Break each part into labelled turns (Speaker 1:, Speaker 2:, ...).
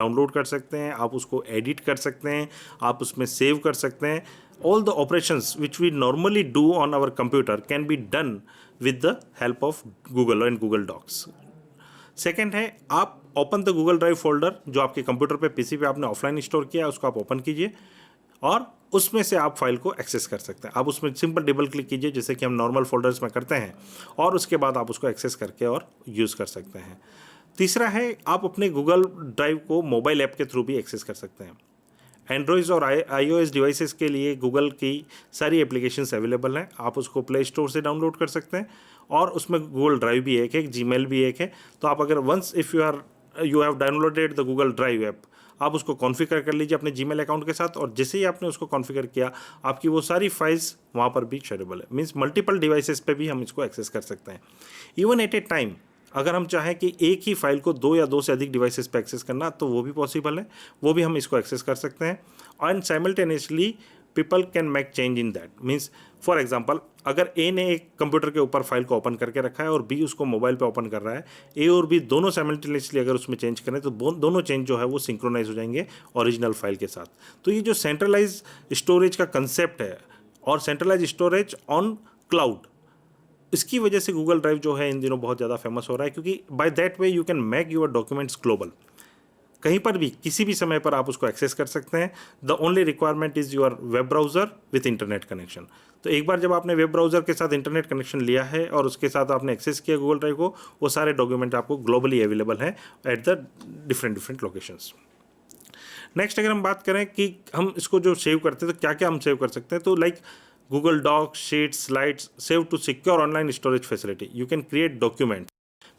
Speaker 1: Download कर सकते हैं, आप उसको एडिट कर सकते हैं, आप उसमें सेव कर सकते हैं. All the operations which we normally do on our computer can be done with the help of Google and Google Docs. Second है, आप open the Google drive folder जो आपके कंप्यूटर पे पीसी पे आपने ऑफलाइन स्टोर किया है, उसको आप ओपन कीजिए और उसमें से आप फाइल को एक्सेस कर सकते हैं. आप उसमें सिंपल डबल क्लिक कीजिए जैसे कि हम नॉर्मल फोल्डर्स में करते हैं और उसके बाद आप उसको एक्सेस करके और यूज़ कर सकते हैं. तीसरा है, आप अपने गूगल ड्राइव को मोबाइल ऐप के थ्रू भी एक्सेस कर सकते हैं. एंड्रॉयड और iOS डिवाइसेस के लिए गूगल की सारी एप्लीकेशंस अवेलेबल हैं. आप उसको प्ले स्टोर से डाउनलोड कर सकते हैं और उसमें गूगल ड्राइव भी एक है, जीमेल भी एक है. तो आप अगर once if you have downloaded the Google Drive app, आप उसको कॉन्फ़िगर कर लीजिए अपने जीमेल अकाउंट के साथ और जैसे ही आपने उसको कॉन्फ़िगर किया, आपकी वो सारी फाइल्स वहाँ पर भी शेयरेबल है. मीन्स मल्टीपल डिवाइसेस पे भी हम इसको एक्सेस कर सकते हैं. इवन एट ए टाइम अगर हम चाहें कि एक ही फाइल को 2 या 2 से अधिक डिवाइसेस पे एक्सेस करना, तो वो भी पॉसिबल है, वो भी हम इसको एक्सेस कर सकते हैं. And simultaneously people can make change in that. Means for example, अगर ए ने एक कंप्यूटर के ऊपर फाइल को ओपन करके रखा है और बी उसको मोबाइल पे ओपन कर रहा है, ए और बी दोनों साइमल्टेनियसली अगर उसमें चेंज करें तो दोनों चेंज जो है वो सिंक्रोनाइज हो जाएंगे ओरिजिनल फाइल के साथ. तो ये जो सेंट्रलाइज स्टोरेज का कंसेप्ट है और सेंट्रलाइज स्टोरेज ऑन क्लाउड, इसकी वजह से गूगल ड्राइव जो है इन दिनों बहुत ज़्यादा फेमस हो रहा है, क्योंकि by that way you can make your documents global. कहीं पर भी किसी भी समय पर आप उसको एक्सेस कर सकते हैं. The only requirement is your web browser with internet connection. तो एक बार जब आपने वेब ब्राउज़र के साथ इंटरनेट कनेक्शन लिया है और उसके साथ आपने एक्सेस किया गूगल ड्राइव को, वो सारे डॉक्यूमेंट आपको ग्लोबली अवेलेबल हैं at the different locations. Next अगर हम बात करें कि हम इसको जो सेव करते हैं तो क्या क्या हम सेव कर सकते हैं, तो like Google Docs, Sheets, Slides, save to secure online storage facility. You can create documents.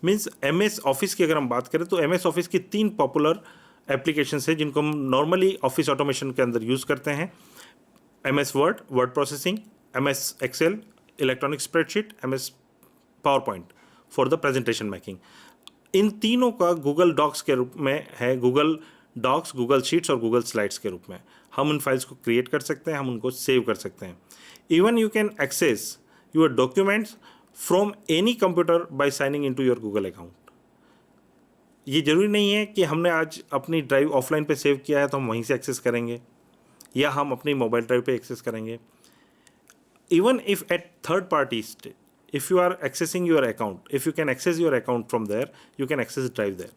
Speaker 1: Means MS office की अगर हम बात करें तो MS ऑफिस की 3 पॉपुलर एप्लीकेशंस हैं जिनको हम नॉर्मली ऑफिस ऑटोमेशन के अंदर यूज़ करते हैं. MS Word, word processing, MS Excel, electronic spreadsheet, MS PowerPoint for the presentation making. इन तीनों का गूगल डॉक्स के रूप में है, गूगल डॉक्स, गूगल शीट्स और गूगल स्लाइड्स के रूप में. हम उन फाइल्स को क्रिएट कर सकते हैं, हम उनको सेव कर सकते हैं. Even you can access your documents from any computer by signing into your Google account. ये जरूरी नहीं है कि हमने आज अपनी ड्राइव ऑफलाइन पे सेव किया है तो हम वहीं से एक्सेस करेंगे या हम अपनी मोबाइल ड्राइव पे एक्सेस करेंगे. Even if at third party if you are accessing your account, if you can access your account from there, you can access drive there.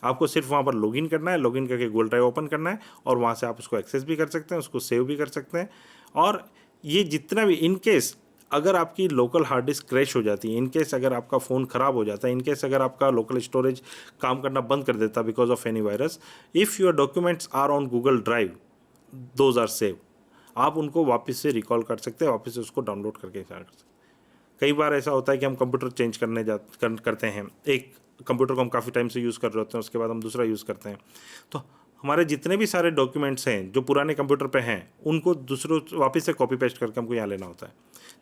Speaker 1: आपको सिर्फ वहाँ पर लॉगिन करना है, लॉगिन करके गूगल ड्राइव ओपन करना है और वहाँ से आप उसको एक्सेस भी कर सकते हैं, उसको सेव भी कर सकते हैं. और ये जितना भी इन केस अगर आपकी लोकल हार्ड डिस्क क्रैश हो जाती है, इन केस अगर आपका फ़ोन ख़राब हो जाता है, इन केस अगर आपका लोकल स्टोरेज काम करना बंद कर देता because of any virus, if your documents are on Google Drive, those are save. आप उनको वापस से रिकॉल कर सकते हैं, वापस से उसको डाउनलोड करके कर सकते हैं. कई बार ऐसा होता है कि हम कंप्यूटर चेंज करते हैं, एक कंप्यूटर को हम काफ़ी टाइम से यूज़ कर रहे होते हैं, उसके बाद हम दूसरा यूज़ करते हैं, तो हमारे जितने भी सारे डॉक्यूमेंट्स हैं जो पुराने कंप्यूटर पे हैं उनको दूसरों वापस से कॉपी पेस्ट करके हमको यहाँ लेना होता है.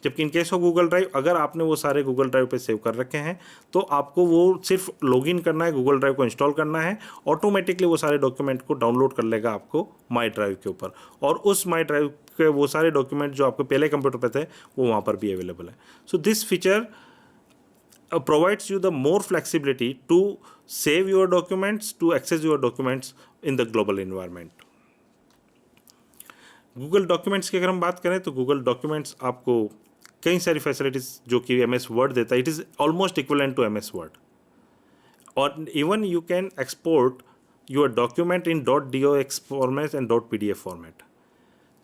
Speaker 1: जबकि in case of Google drive, अगर आपने वो सारे गूगल ड्राइव पे सेव कर रखे हैं तो आपको वो सिर्फ लॉगिन करना है, गूगल ड्राइव को इंस्टॉल करना है, ऑटोमेटिकली वो सारे डॉक्यूमेंट को डाउनलोड कर लेगा आपको माई ड्राइव के ऊपर, और उस माई ड्राइव के वो सारे डॉक्यूमेंट जो आपके पहले कंप्यूटर पे थे वो वहाँ पर भी अवेलेबल है. So this feature provides you the more flexibility to save your documents, to access your documents in the global environment. Google documents की अगर हम बात करें तो गूगल डॉक्यूमेंट्स आपको कई सारी फैसिलिटीज़ जो कि MS वर्ड देता है, it is almost equivalent to MS Word. और even you can export your document in .dox format and .pdf format.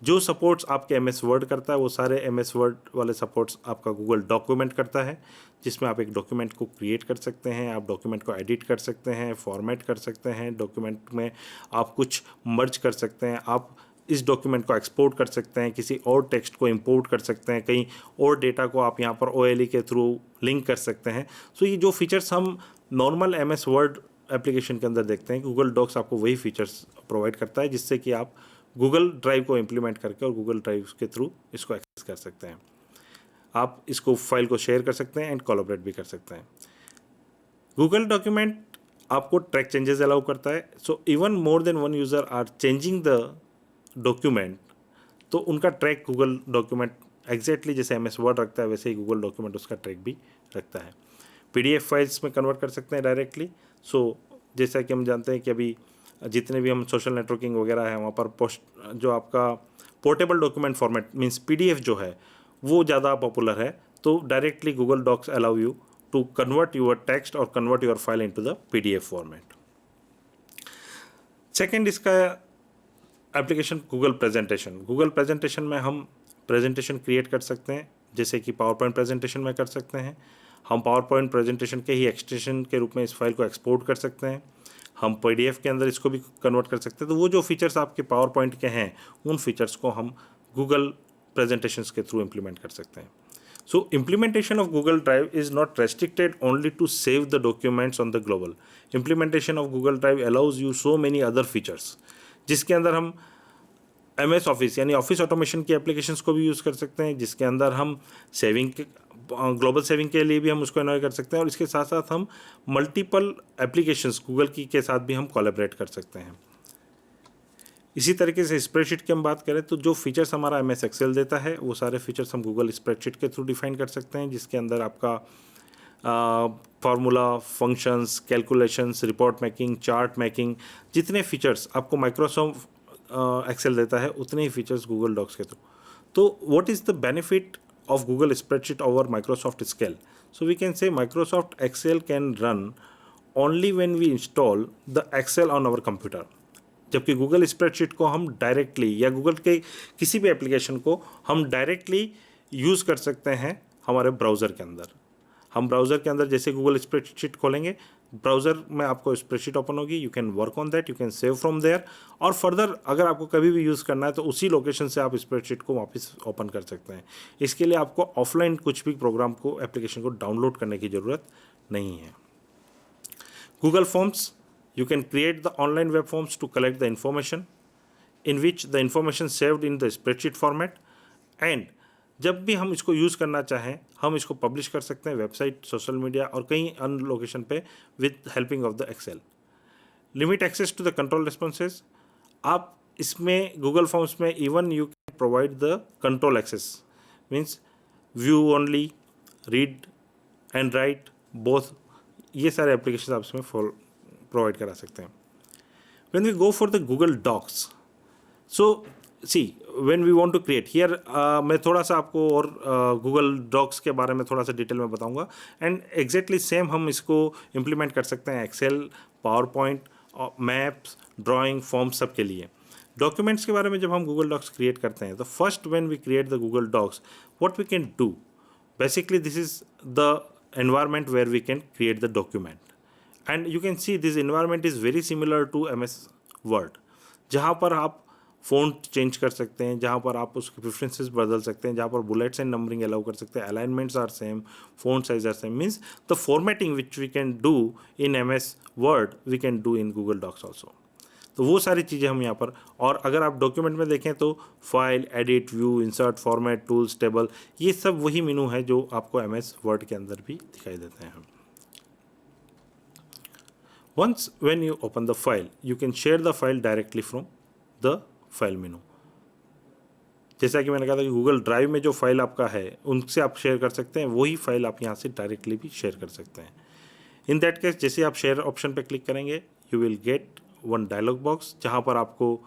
Speaker 1: जो सपोर्ट्स आपके MS वर्ड करता है वो सारे MS वर्ड वाले सपोर्ट्स आपका गूगल डॉक्यूमेंट करता है, जिसमें आप एक डॉक्यूमेंट को क्रिएट कर सकते हैं, आप डॉक्यूमेंट को एडिट कर सकते हैं, फॉर्मेट कर सकते हैं, डॉक्यूमेंट में आप कुछ मर्ज कर सकते हैं, आप इस डॉक्यूमेंट को एक्सपोर्ट कर सकते हैं, किसी और टेक्स्ट को इंपोर्ट कर सकते हैं, कहीं और डेटा को आप यहाँ पर OLE के थ्रू लिंक कर सकते हैं. सो ये जो फीचर्स हम नॉर्मल MS वर्ड एप्लीकेशन के अंदर देखते हैं, गूगल डॉक्स आपको वही फीचर्स प्रोवाइड करता है जिससे कि आप गूगल ड्राइव को इम्प्लीमेंट करके और गूगल ड्राइव के थ्रू इसको एक्सेस कर सकते हैं. आप इसको फाइल को शेयर कर सकते हैं एंड कोलैबोरेट भी कर सकते हैं. गूगल डॉक्यूमेंट आपको ट्रैक चेंजेस अलाउ करता है. So even more than one user are changing the document, तो उनका ट्रैक गूगल डॉक्यूमेंट एग्जैक्टली जैसे MS वर्ड रखता है वैसे ही गूगल डॉक्यूमेंट उसका ट्रैक भी रखता है. PDF फाइल्स में कन्वर्ट कर सकते हैं डायरेक्टली. सो जैसा कि हम जानते हैं कि अभी जितने भी हम सोशल नेटवर्किंग वगैरह है वहाँ पर पोस्ट जो आपका portable document format means PDF जो है वो ज़्यादा पॉपुलर है, तो directly Google Docs allow you to convert your text और convert your file into the PDF format. Second इसका application Google presentation. Google presentation में हम प्रेजेंटेशन क्रिएट कर सकते हैं, जैसे कि पावर पॉइंट प्रेजेंटेशन में कर सकते हैं। हम पावर पॉइंट प्रेजेंटेशन के ही एक्सटेंशन के रूप में इस फाइल को एक्सपोर्ट कर सकते हैं। हम PDF के अंदर इसको भी कन्वर्ट कर सकते हैं। तो वो जो फीचर्स आपके पावर पॉइंट के हैं उन फीचर्स को हम गूगल प्रेजेंटेशंस के थ्रू इम्प्लीमेंट कर सकते हैं। So implementation of Google Drive is not restricted only to save the documents on the global. Implementation of Google Drive allows you so many other features, जिसके अंदर हम MS office यानी office automation की applications को भी use कर सकते हैं, जिसके अंदर हम सेविंग के ग्लोबल सेविंग के लिए भी हम उसको इन्वॉल्व कर सकते हैं, और इसके साथ साथ हम मल्टीपल एप्लीकेशंस गूगल की के साथ भी हम कोलैबोरेट कर सकते हैं। इसी तरीके से स्प्रेडशीट की हम बात करें तो जो फीचर्स हमारा MS एक्सेल देता है वो सारे फीचर्स हम गूगल स्प्रेडशीट के थ्रू डिफाइन कर सकते हैं, जिसके अंदर आपका formula, functions, calculations, report making, chart making, जितने फीचर्स आपको माइक्रोसॉफ्ट एक्सेल देता है उतने ही फीचर्स गूगल डॉक्स के थ्रू। तो what is the benefit of Google spreadsheet over Microsoft Excel? So we can say Microsoft Excel can run only when we install the Excel on our computer, जबकि Google spreadsheet को हम directly या Google के किसी भी application को हम directly use कर सकते हैं हमारे ब्राउज़र के अंदर। हम ब्राउज़र के अंदर जैसे गूगल स्प्रेडशीट खोलेंगे, ब्राउज़र में आपको स्प्रेडशीट ओपन होगी, you can work on that, you can save from there, और फर्दर अगर आपको कभी भी यूज़ करना है तो उसी लोकेशन से आप स्प्रेडशीट को वापस ओपन कर सकते हैं। इसके लिए आपको ऑफलाइन कुछ भी प्रोग्राम को, एप्लीकेशन को डाउनलोड करने की ज़रूरत नहीं है। Google forms, you can create the online web forms to collect the information in which the information saved in the spreadsheet format, and जब भी हम इसको यूज़ करना चाहें हम इसको पब्लिश कर सकते हैं वेबसाइट, सोशल मीडिया और कई अन्य लोकेशन पे with helping of the Excel. Limit access to the control responses, आप इसमें गूगल फॉर्म्स में even you can provide the control access, means view only, read and write both, ये सारे application आप इसमें प्रोवाइड करा सकते हैं। When we go for the Google Docs, so see when we want to create here, मैं थोड़ा सा आपको और Google Docs के बारे में थोड़ा सा डिटेल में बताऊंगा, एंड एग्जैक्टली सेम हम इसको इम्प्लीमेंट कर सकते हैं Excel, PowerPoint, maps, drawing, form सब के लिए। डॉक्यूमेंट्स के बारे में जब हम Google Docs क्रिएट करते हैं तो first when we create the Google Docs, what we can do basically, this is the environment where we can create the document. And you can see this environment is very similar to MS Word, जहाँ पर आप font change कर सकते हैं, जहाँ पर आप उसके प्रेफरेंसेस बदल सकते हैं, जहाँ पर बुलेट्स एंड नंबरिंग अलाउ कर सकते हैं, alignments are same, font size are same, means the formatting which we can do in MS Word we can do in Google Docs also. तो वो सारी चीज़ें हम यहाँ पर, और अगर आप डॉक्यूमेंट में देखें तो file, edit, view, insert, format, tools, table, ये सब वही मेनू है जो आपको MS वर्ड के अंदर भी दिखाई देते हैं। Once when you open the file, you can share the file directly from the file menu. जैसा कि मैंने कहा था कि गूगल ड्राइव में जो फाइल आपका है उनसे आप शेयर कर सकते हैं, वही फाइल आप यहाँ से डायरेक्टली भी शेयर कर सकते हैं। इन दैट केस जैसे आप शेयर ऑप्शन पे क्लिक करेंगे, you will get one dialog box, जहाँ पर आपको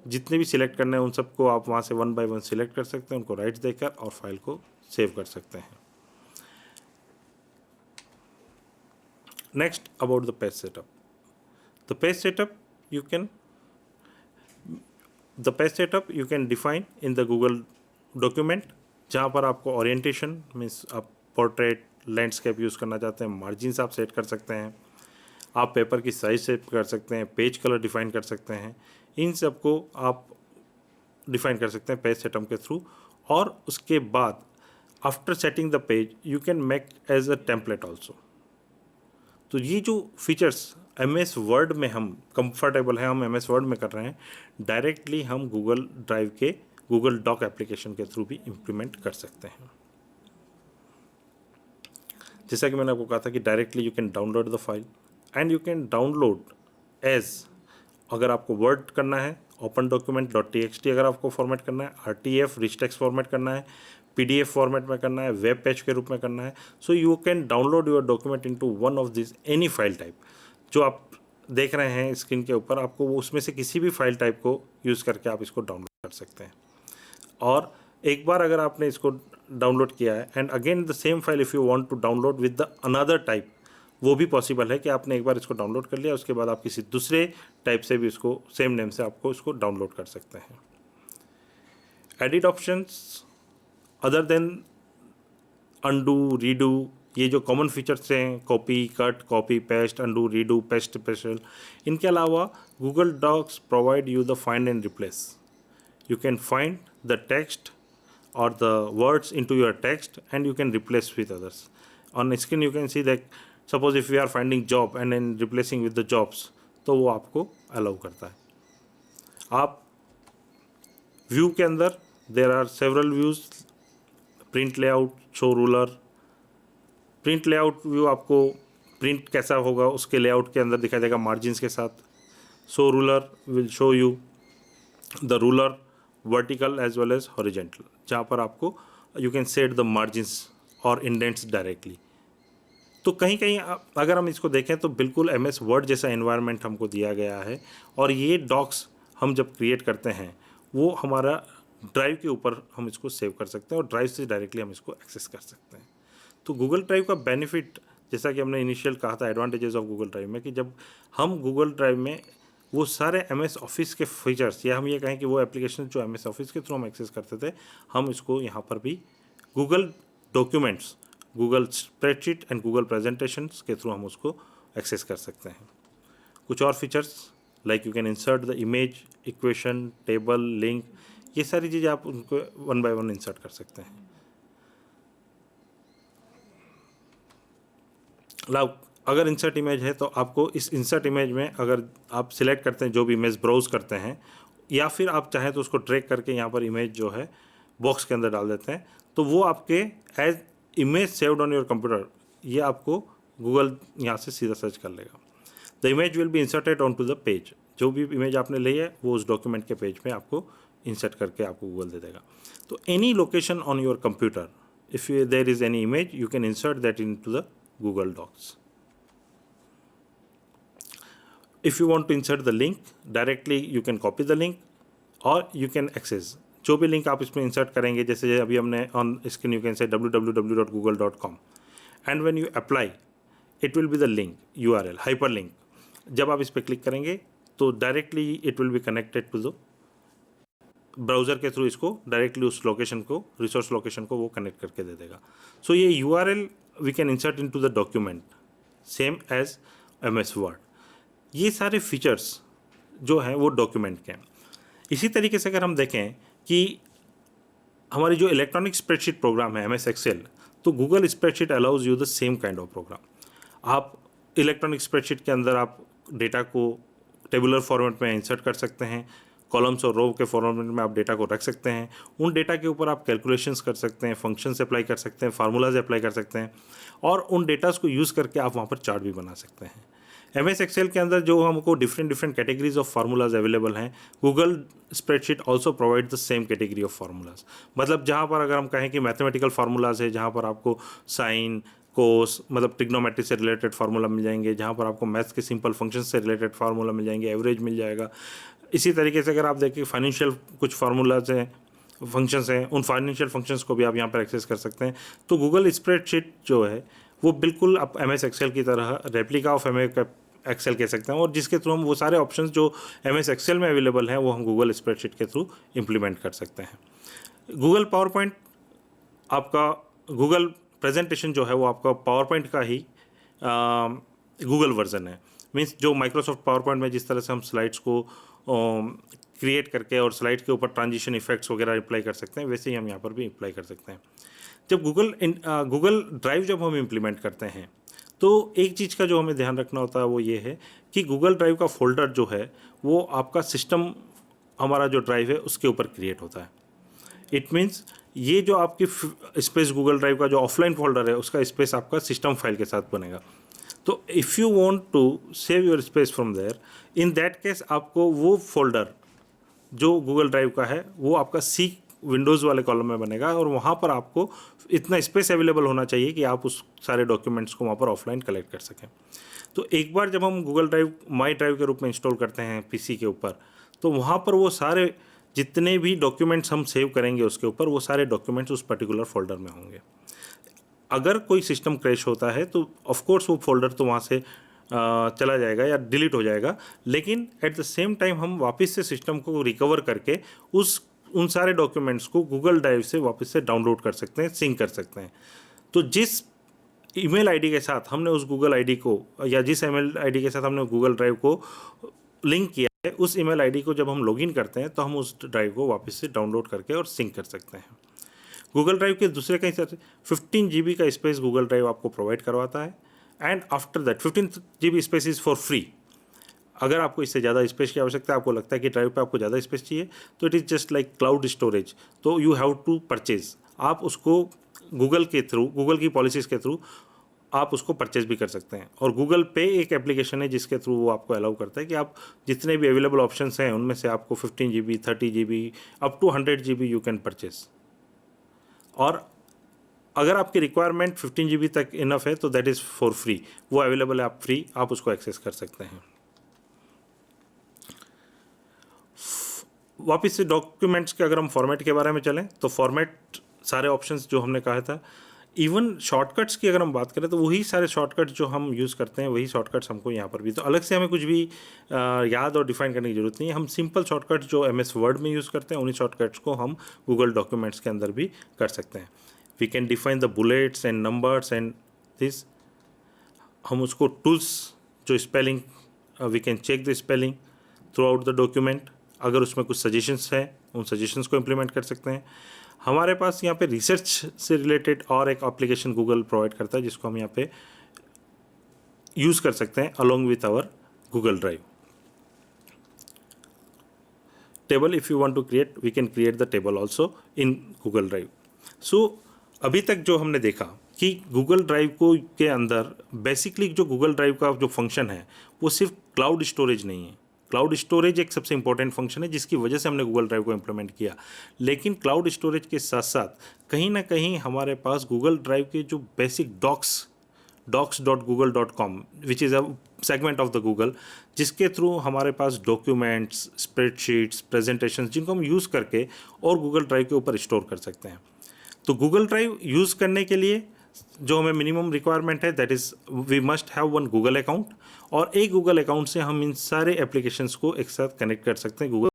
Speaker 1: जितने भी सिलेक्ट करने हैं उन सबको आप वहाँ से वन बाय वन सिलेक्ट कर सकते हैं, उनको राइट्स देकर और फाइल को सेव कर सकते हैं। Next, about the page setup. The page setup you can define in the Google document, जहाँ पर आपको ओरिएंटेशन मीन्स आप पोर्ट्रेट, लैंडस्केप यूज़ करना चाहते हैं, मार्जिन्स आप सेट कर सकते हैं, आप पेपर की साइज सेट कर सकते हैं, पेज कलर डिफाइन कर सकते हैं, इन सब को आप डिफाइन कर सकते हैं पेज सेटअप के थ्रू। और उसके बाद after setting the page you can make as a template also. तो ये जो फीचर्स MS वर्ड में हम कंफर्टेबल हैं, हम MS वर्ड में कर रहे हैं, डायरेक्टली हम गूगल ड्राइव के गूगल डॉक एप्लीकेशन के थ्रू भी इम्प्लीमेंट कर सकते हैं। जैसा कि मैंने आपको कहा था कि directly you can download the file and you can download as, अगर आपको वर्ड करना है ओपन डॉक्यूमेंट .txt, अगर आपको फॉर्मेट करना है RTF रिच टेक्स्ट फॉर्मेट करना है, PDF फॉर्मेट में करना है, वेब पेज के रूप में करना है, so you can download your document into one of this any file type जो आप देख रहे हैं स्क्रीन के ऊपर, आपको उसमें से किसी भी फाइल टाइप को यूज़ करके आप इसको डाउनलोड कर सकते हैं। और एक बार अगर आपने इसको डाउनलोड किया है and again the same file if you want to download with the another type, वो भी पॉसिबल है कि आपने एक बार इसको डाउनलोड कर लिया, उसके बाद आप किसी दूसरे टाइप से भी इसको सेम नेम से आपको इसको डाउनलोड कर सकते हैं। Edit options other than undo, redo, ये जो कॉमन फीचर्स हैं, copy, cut, copy, paste, undo, redo, paste special, इनके अलावा Google Docs provide you the find and replace. You can find the text or the words into your text and you can replace with others. On screen you can see that suppose if we are finding job and then replacing with the jobs, तो वो आपको allow करता है। आप view के अंदर there are several views, print layout, show ruler. Print layout view आपको print कैसा होगा उसके लेआउट के अंदर दिखाई देगा मार्जिन्स के साथ। Show ruler will show you the ruler vertical as well as horizontal, जहाँ पर आपको you can set the margins और इंडेंट्स डायरेक्टली। तो कहीं कहीं अगर हम इसको देखें तो बिल्कुल MS वर्ड जैसा एनवायरनमेंट हमको दिया गया है। और ये डॉक्स हम जब क्रिएट करते हैं वो हमारा ड्राइव के ऊपर हम इसको सेव कर सकते हैं और ड्राइव से डायरेक्टली हम इसको एक्सेस कर सकते हैं। तो गूगल ड्राइव का बेनिफिट, जैसा कि हमने इनिशियल कहा था एडवांटेजेस ऑफ गूगल ड्राइव में, कि जब हम गूगल ड्राइव में वो सारे MS ऑफिस के फीचर्स, या हम ये कहें कि वो एप्लीकेशन जो MS ऑफिस के थ्रू हम एक्सेस करते थे, हम इसको यहाँ पर भी Google documents, Google spreadsheet and Google presentations के थ्रू हम उसको एक्सेस कर सकते हैं। कुछ और features like you can insert the image, equation, table, link, ये सारी चीज़ें आप उनको वन बाय वन इंसर्ट कर सकते हैं। अगर इंसर्ट इमेज है तो आपको इस इंसर्ट इमेज में अगर आप सिलेक्ट करते हैं जो भी इमेज ब्राउज करते हैं, या फिर आप चाहें तो उसको ड्रैग करके यहाँ पर इमेज जो है बॉक्स के अंदर डाल देते हैं, तो वो आपके as image saved on your computer, ये आपको गूगल यहाँ से सीधा सर्च कर लेगा। The image will be inserted on to the page, जो भी इमेज आपने ली है वो उस डॉक्यूमेंट के पेज में आपको इंसर्ट करके आपको गूगल दे देगा। तो any location on your computer, if there is any image, you can insert that in to the Google Docs. If you want to insert the link directly, you can copy the link or you can access जो भी link आप इसमें insert करेंगे, जैसे अभी हमने on screen you can say www.google.com and when you apply it will be the link URL hyperlink। जब आप इस पर क्लिक करेंगे तो directly it will be connected to the browser के थ्रू इसको डायरेक्टली उस लोकेशन को, रिसोर्स लोकेशन को वो कनेक्ट करके दे देगा। सो ये URL we can insert in to the document same as MS Word. ये सारे फीचर्स जो हैं वो डॉक्यूमेंट के हैं। इसी तरीके से अगर हम देखें कि हमारी जो इलेक्ट्रॉनिक स्प्रेडशीट प्रोग्राम है MS एक्सेल, तो Google spreadsheet allows you the same kind of program. आप इलेक्ट्रॉनिक स्प्रेडशीट के अंदर आप डेटा को टेबुलर फॉर्मेट में इंसर्ट कर सकते हैं, कॉलम्स और रो के फॉर्मेट में आप डेटा को रख सकते हैं। उन डेटा के ऊपर आप कैलकुलेशंस कर सकते हैं, फंक्शंस अप्लाई कर सकते हैं, फार्मूलाज अप्लाई कर सकते हैं, और उन डेटास को यूज़ करके आप वहाँ पर चार्ट भी बना सकते हैं। MS एक्सेल के अंदर जो हमको different categories of formulas available हैं, Google spreadsheet also provide the same category of formulas. मतलब जहाँ पर अगर हम कहें कि मैथमेटिकल फार्मूलाज है, जहाँ पर आपको साइन, कोस, मतलब ट्रिग्नोमेट्री से रिलेटेड फार्मूला मिल जाएंगे, जहाँ पर आपको मैथ्स के सिंपल फंक्शन से रिलेटेड फार्मूला मिल जाएंगे, एवरेज मिल जाएगा। इसी तरीके से अगर आप देखें फाइनेंशियल कुछ फार्मूलाज हैं, फंक्शंस हैं, उन फाइनेंशियल फंक्शंस को भी आप यहाँ पर एक्सेस कर सकते हैं। तो गूगल स्प्रेडशीट जो है वो बिल्कुल आप MS एक्सेल की तरह रेप्लिका ऑफ MS एक्सेल कह सकते हैं, और जिसके थ्रू हम वो सारे ऑप्शंस जो MS एक्सेल में अवेलेबल हैं वो हम गूगल स्प्रेडशीट के थ्रू इम्प्लीमेंट कर सकते हैं। गूगल पावर पॉइंट, आपका गूगल प्रेजेंटेशन जो है वो आपका पावर पॉइंट का ही गूगल वर्जन है। मीन्स जो माइक्रोसॉफ्ट पावर पॉइंट में जिस तरह से हम स्लाइड्स को क्रिएट करके और स्लाइड के ऊपर ट्रांजिशन इफेक्ट्स वगैरह अप्लाई कर सकते हैं, वैसे ही हम यहाँ पर भी अप्लाई कर सकते हैं। जब गूगल ड्राइव जब हम इम्प्लीमेंट करते हैं तो एक चीज़ का जो हमें ध्यान रखना होता है वो ये है कि गूगल ड्राइव का फोल्डर जो है वो आपका सिस्टम, हमारा जो ड्राइव है उसके ऊपर क्रिएट होता है। इट मीन्स ये जो आपकी स्पेस गूगल ड्राइव का जो ऑफलाइन फोल्डर है उसका स्पेस आपका सिस्टम फाइल के साथ बनेगा। तो if you want to save your space from there, in that case आपको वो फोल्डर जो गूगल ड्राइव का है वो आपका C विंडोज़ वाले कॉलम में बनेगा और वहाँ पर आपको इतना स्पेस अवेलेबल होना चाहिए कि आप उस सारे डॉक्यूमेंट्स को वहाँ पर ऑफलाइन कलेक्ट कर सकें। तो एक बार जब हम गूगल ड्राइव माई ड्राइव के रूप में इंस्टॉल करते हैं पीसी के ऊपर, तो वहाँ पर वो सारे जितने भी डॉक्यूमेंट्स हम सेव करेंगे उसके ऊपर, वो सारे डॉक्यूमेंट्स उस पर्टिकुलर फोल्डर में होंगे। अगर कोई सिस्टम क्रैश होता है तो ऑफ कोर्स वो फोल्डर तो वहाँ से चला जाएगा या डिलीट हो जाएगा, लेकिन एट द सेम टाइम हम वापस से सिस्टम को रिकवर करके उन सारे डॉक्यूमेंट्स को गूगल ड्राइव से वापस से डाउनलोड कर सकते हैं, सिंक कर सकते हैं। तो जिस ईमेल आईडी के साथ हमने उस गूगल आईडी को या जिस ईमेल आईडी के साथ हमने गूगल ड्राइव को लिंक किया है, उस ईमेल आईडी को जब हम लॉगिन करते हैं तो हम उस ड्राइव को वापस से डाउनलोड करके और सिंक कर सकते हैं। गूगल ड्राइव के दूसरे कई सारे 15 GB का स्पेस गूगल ड्राइव आपको प्रोवाइड करवाता है, and after that 15 GB space is for free. अगर आपको इससे ज़्यादा स्पेस की आवश्यकता है, आपको लगता है कि ड्राइव पे आपको ज़्यादा स्पेस चाहिए, तो it is just like cloud storage, तो यू हैव टू परचेज। आप उसको गूगल के थ्रू, गूगल की पॉलिसीज़ के थ्रू आप उसको परचेज भी कर सकते हैं। और गूगल पे एक एप्लीकेशन है जिसके थ्रू वो आपको अलाउ करता है कि आप जितने भी अवेलेबल ऑप्शंस हैं उनमें से आपको 15 GB, 30 GB, up to 100 GB you can purchase. और अगर आपकी रिक्वायरमेंट 15 GB तक इनफ है तो दैट इज़ फॉर फ्री, वो अवेलेबल है, आप फ्री आप उसको एक्सेस कर सकते हैं। वापस से डॉक्यूमेंट्स के अगर हम फॉर्मेट के बारे में चलें तो फॉर्मेट सारे ऑप्शंस जो हमने कहा था, इवन शॉर्टकट्स की अगर हम बात करें तो वही सारे शॉर्टकट्स जो हम यूज़ करते हैं वही शॉर्टकट्स हमको यहाँ पर भी, तो अलग से हमें कुछ भी याद और डिफाइन करने की ज़रूरत नहीं है। हम सिंपल शॉर्टकट्स जो MS वर्ड में यूज़ करते हैं उन्हीं शॉर्टकट्स को हम गूगल डॉक्यूमेंट्स के अंदर भी कर सकते हैं। We can define the bullets and numbers and this, हम उसको टूल्स जो spelling, we can check the spelling throughout the document. अगर उसमें कुछ सजेशंस हैं उन सजेशंस को इम्प्लीमेंट कर सकते हैं। हमारे पास यहाँ पे रिसर्च से रिलेटेड और एक एप्लीकेशन गूगल प्रोवाइड करता है जिसको हम यहाँ पे यूज़ कर सकते हैं along with our Google Drive. Table, if you want to create, we can create the table also in Google Drive. So अभी तक जो हमने देखा कि गूगल ड्राइव को के अंदर बेसिकली जो गूगल ड्राइव का जो फंक्शन है वो सिर्फ क्लाउड स्टोरेज नहीं है। क्लाउड स्टोरेज एक सबसे इंपॉर्टेंट फंक्शन है जिसकी वजह से हमने गूगल ड्राइव को इम्प्लीमेंट किया, लेकिन क्लाउड स्टोरेज के साथ साथ कहीं ना कहीं हमारे पास गूगल ड्राइव के जो basic docs.google.com which is a segment of the Google, जिसके थ्रू हमारे पास डॉक्यूमेंट्स, स्प्रेडशीट्स, प्रेजेंटेशंस जिनको हम यूज़ करके और गूगल ड्राइव के ऊपर स्टोर कर सकते हैं। तो गूगल ड्राइव यूज़ करने के लिए जो हमें मिनिमम रिक्वायरमेंट है that is we must have one Google account, और एक गूगल अकाउंट से हम इन सारे एप्लीकेशंस को एक साथ कनेक्ट कर सकते हैं गूगल